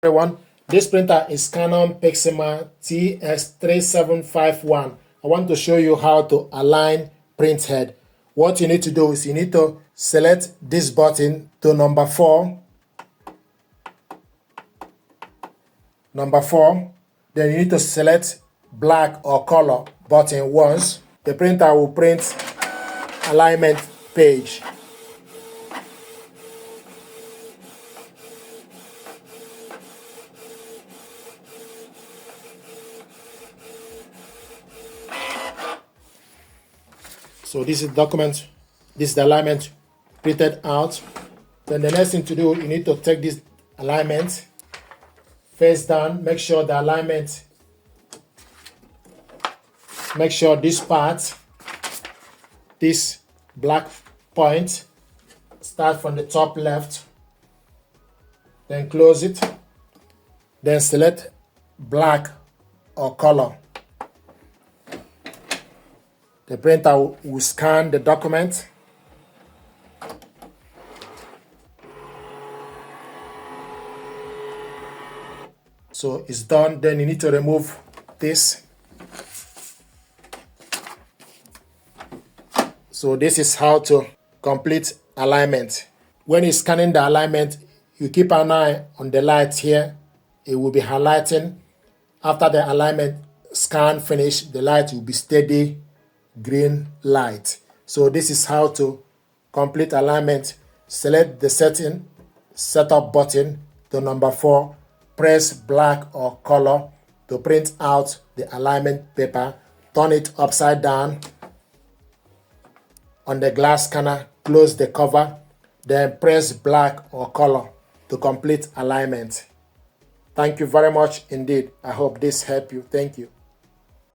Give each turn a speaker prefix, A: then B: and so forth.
A: Everyone, this printer is Canon Pixma TS3751. I want to show you how to align print head. What you need to do is you need to select this button to number 4. Number 4. Then you need to select black or color button once. The printer will print alignment page. So this is the document, this is the alignment printed out. Then the next thing to do, you need to take this alignment face down, make sure the alignment, make sure this part, this black point, start from the top left, then close it, then select black or color. The printer will scan the document. So it's done. Then you need to remove this. So this is how to complete alignment. When you're scanning the alignment, you keep an eye on the light here. It will be highlighting. After the alignment scan finish, the light will be steady green light. So this is how to complete alignment. Select the setup button to number 4, press black or color to print out the alignment paper, turn it upside down on the glass scanner, close the cover, then press black or color to complete alignment. Thank you very much indeed. I hope this helped you. Thank you.